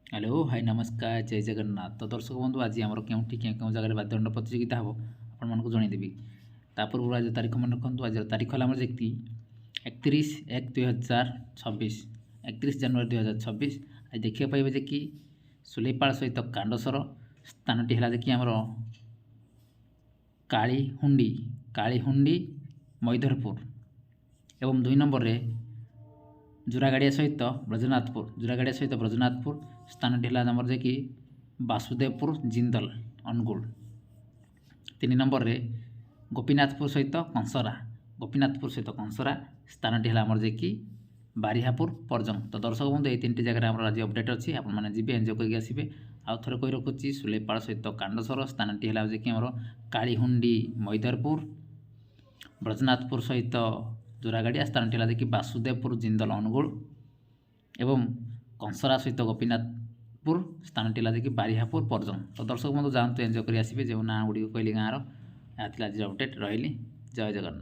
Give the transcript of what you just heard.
Hello hi नमस्कार जय जगन्नाथ। तो दर्शक बंधु आज आम के जगह बाद्यदंड प्रतियोगिता हम आपको जनईदेवी। पूर्व आज तारीख मन रखु। आज तारीख है जी 31/1/2026 31 जनवरी 2026। आज देखा पाइबे जे कि सुलेपाल सहित कांडसर स्थान टी है देखिए आमर कालीहुंडी मैधरपुर एवं 2 नंबर रे जोरागाड़िया सहित ब्रजनाथपुर स्थान टी है जे कि वासुदेवपुर जिंदल अनुगुल। 3 नंबर रे गोपीनाथपुर सहित कंसरा स्थान टी है जे कि बारिहापुर परजंग। तो दर्शक बंधु ये 3टी जगह आज अपडेट अच्छी आपने एंजॉय करके आसबे। आउ थे कही रखुच्छी सुलेपाल सहित कांडसर स्थान टी है जे कि कालीहुंडी मैधरपुर ब्रजनाथपुर सहित जोरागाड़िया स्थान टी है कि वासुदेवपुर जिंदल अनुगुल एवं कंसरा सहित गोपीनाथपुर स्थान टी है कि बारिहापुर परजंग। तो दर्शक बंधु जातु एंजॉय कर आसबे जो ना गुड़ी कहली गाँव आज अपडेट रही। जय जगन्नाथ।